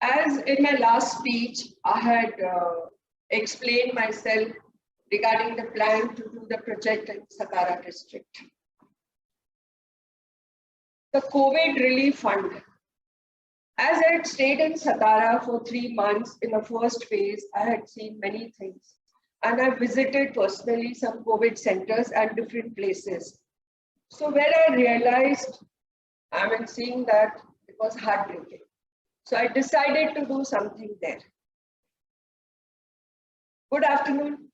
As in my last speech, I had explained myself regarding the plan to do the project in Satara district. The COVID Relief Fund. As I had stayed in Satara for 3 months in the first phase, I had seen many things. And I visited personally some COVID centers and different places. So where I realized, seeing that it was heartbreaking. So I decided to do something there. Good afternoon,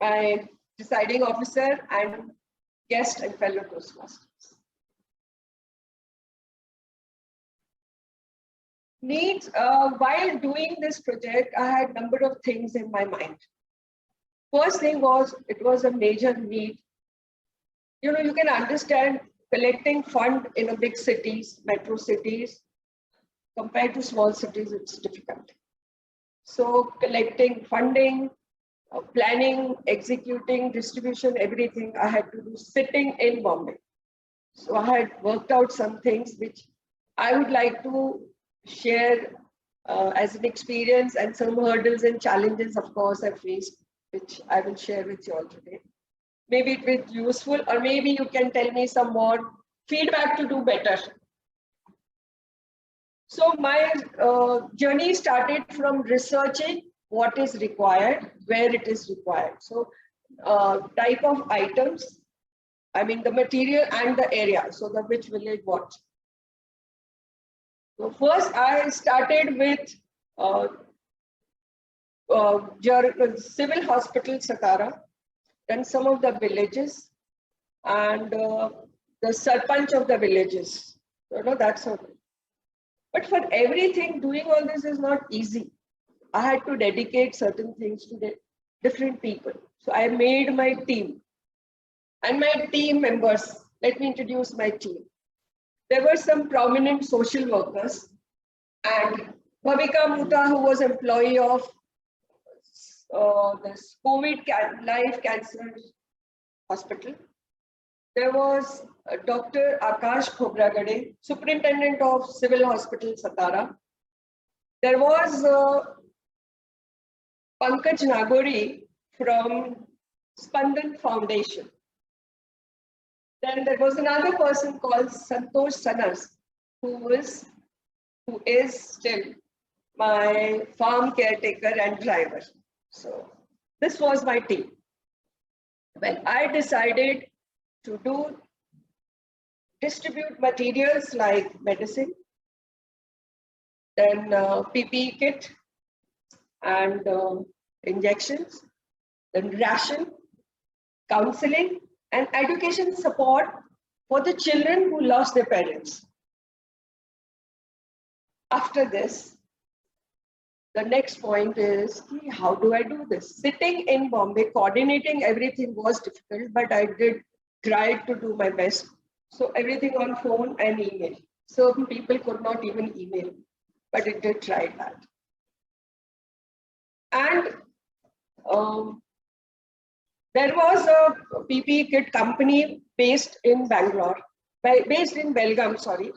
my deciding officer and guest and fellow Toastmasters. While doing this project, I had a number of things in my mind. First thing was, it was a major need. You can understand collecting fund in a big cities, metro cities, compared to small cities, it's difficult. So collecting funding, planning, executing, distribution, everything I had to do sitting in Bombay. So I had worked out some things which I would like to share as an experience, and some hurdles and challenges, of course, I faced, which I will share with you all today. Maybe it will be useful, or maybe you can tell me some more feedback to do better. So my journey started from researching what is required, where it is required. So type of items, the material and the area, so the which village what. So first I started with civil hospital Satara, then some of the villages, and the sarpanch of the villages. That's all. But for everything, doing all this is not easy. I had to dedicate certain things to the different people. So I made my team. And my team members, let me introduce my team. There were some prominent social workers, and Mutha, who was employee of this COVID life cancer hospital. There was Dr. Akash Khobragade, Superintendent of Civil Hospital Satara. There was Pankaj Nagori from Spandan Foundation. Then there was another person called Santosh Sanas, who is still my farm caretaker and driver. So this was my team. When I decided to distribute materials like medicine, then PPE kit and injections, then ration, counseling and education support for the children who lost their parents. After this, the next point is, how do I do this? Sitting in Bombay, coordinating everything was difficult, but I did try to do my best. So everything on phone and email. So people could not even email, but it did try that. And there was a PPE kit company based in Belgaum, sorry.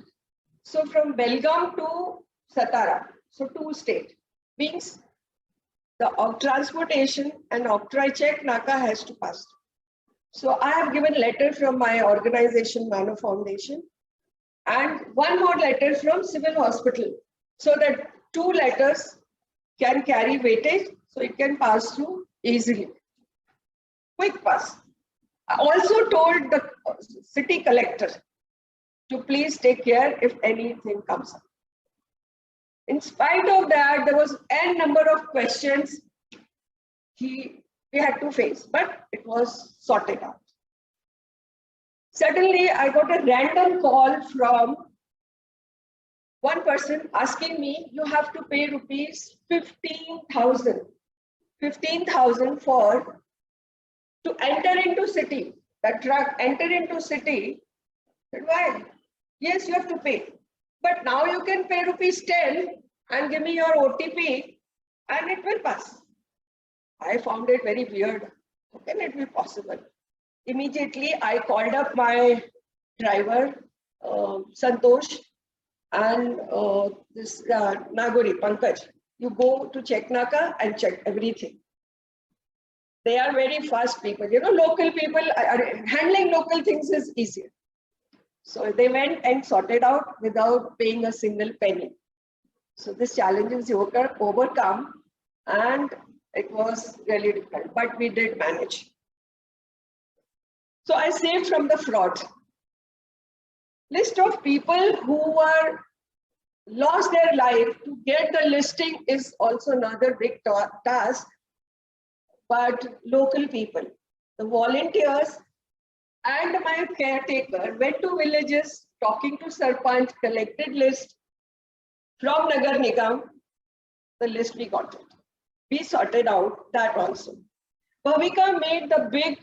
So from Belgaum to Satara, so 2 states, means the transportation and octroi check Naka has to pass. So I have given letter from my organization, Mano Foundation, and one more letter from Civil Hospital, so that 2 letters can carry weightage, so it can pass through easily. Quick pass. I also told the city collector to please take care if anything comes up. In spite of that, there was n number of questions we had to face, but it was sorted out. Suddenly, I got a random call from one person asking me, you have to pay rupees 15,000 for to enter into city. That truck enter into city. Why? Yes, you have to pay. But now you can pay rupees 10 and give me your OTP and it will pass. I found it very weird. How can it be possible? Immediately, I called up my driver, Santosh, and this Nagori, Pankaj, you go to check Naka and check everything. They are very fast people. You know, local people, handling local things is easier. So they went and sorted out without paying a single penny. So this challenge is overcome, and it was really difficult, but we did manage. So I saved from the fraud. List of people who were lost their life. To get the listing is also another big task. But local people, the volunteers and my caretaker went to villages, talking to Sarpanch, collected list from Nagar Nigam. The list we got it. We sorted out that also. Bhavika made the big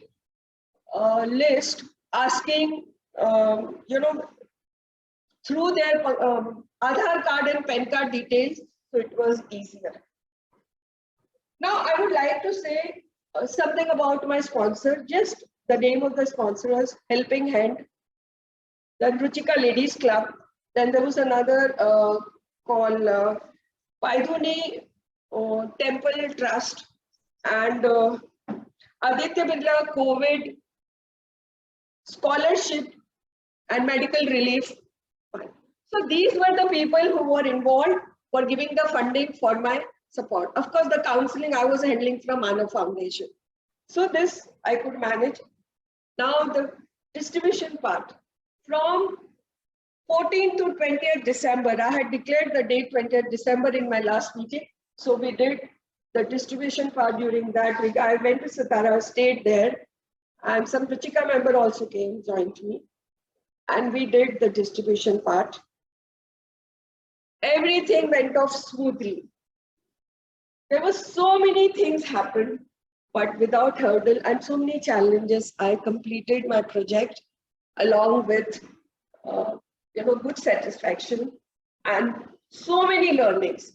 list asking, through their Aadhaar card and PAN card details, so it was easier. Now, I would like to say something about my sponsor. Just the name of the sponsor was Helping Hand, then Ruchika Ladies Club. Then there was another called Paiduni Temple Trust, and Aditya Birla COVID Scholarship and Medical Relief. So these were the people who were involved for giving the funding for my support. Of course, the counseling I was handling from Manav Foundation. So this I could manage. Now the distribution part. From 14th to 20th December, I had declared the date 20th December in my last meeting. So we did the distribution part during that week. I went to Satara, stayed there, and some Ruchika member also came, joined me. And we did the distribution part. Everything went off smoothly. There were so many things happened, but without hurdle and so many challenges, I completed my project along with good satisfaction and so many learnings.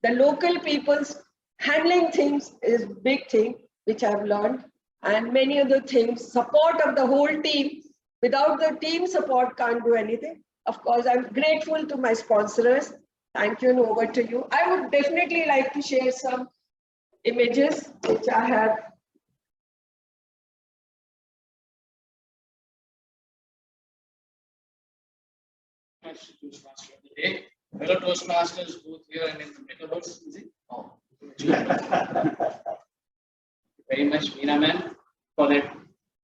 The local people's handling things is big thing, which I've learned, and many other things. Support of the whole team. Without the team support, can't do anything. Of course, I'm grateful to my sponsors. Thank you, and over to you. I would definitely like to share some images which I have. Toastmaster of the day. Fellow Toastmasters, both here and in the metaverse. Is it? Oh. Very much, Meena ma'am, for that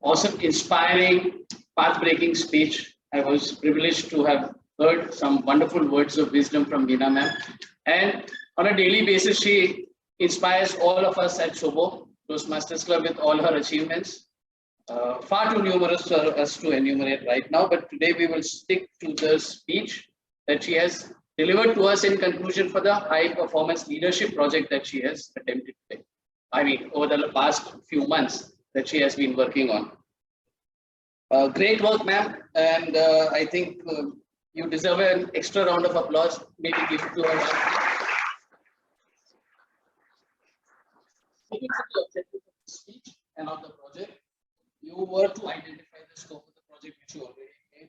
awesome, inspiring, path-breaking speech. I was privileged to have heard some wonderful words of wisdom from Meena ma'am. And on a daily basis, she inspires all of us at Sobo, Toastmasters Club, with all her achievements. Far too numerous for us to enumerate right now, but today we will stick to the speech that she has delivered to us in conclusion for the high performance leadership project that she has attempted today. I mean, over the past few months that she has been working on. Great work, ma'am, and I think you deserve an extra round of applause. Maybe give it to her. Speaking to the objective of the speech and of the project, you were to identify the scope of the project which you already made.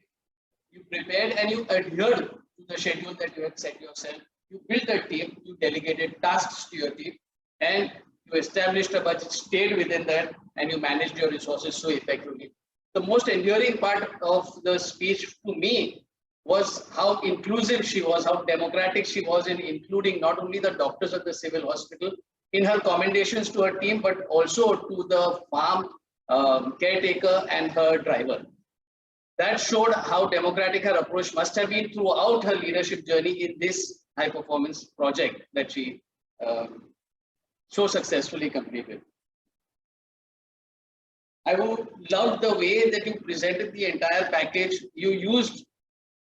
You prepared and you adhered to the schedule that you had set yourself. You built a team, you delegated tasks to your team, and you established a budget, stayed within that, and you managed your resources so effectively. The most enduring part of the speech to me was how inclusive she was, how democratic she was in including not only the doctors of the civil hospital in her commendations to her team, but also to the farm caretaker and her driver. That showed how democratic her approach must have been throughout her leadership journey in this high performance project that she so successfully completed. I loved the way that you presented the entire package. You used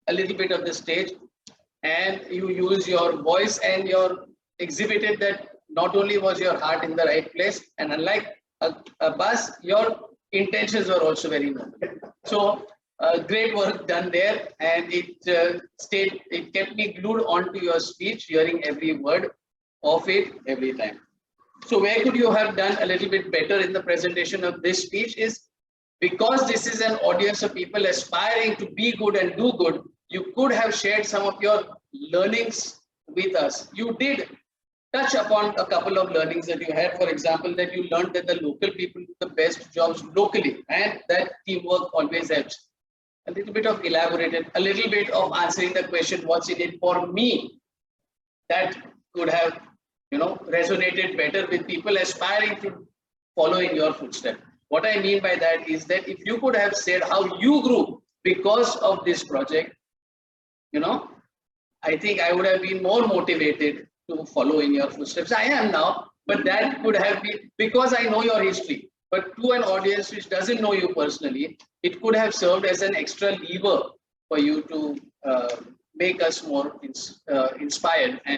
a little bit of the stage and you used your voice and you exhibited that not only was your heart in the right place, and unlike a bus, your intentions were also very noble. So great work done there, and it kept me glued onto your speech, hearing every word of it every time. So where could you have done a little bit better in the presentation of this speech is because this is an audience of people aspiring to be good and do good, you could have shared some of your learnings with us. You did touch upon a couple of learnings that you had. For example, that you learned that the local people do the best jobs locally, and that teamwork always helps. A little bit of elaborated, a little bit of answering the question, what's in it for me? That could have, resonated better with people aspiring to follow in your footsteps. What I mean by that is that if you could have said how you grew because of this project, I think I would have been more motivated to follow in your footsteps. I am now, but that could have been because I know your history. But to an audience which doesn't know you personally, it could have served as an extra lever for you to make us more inspired and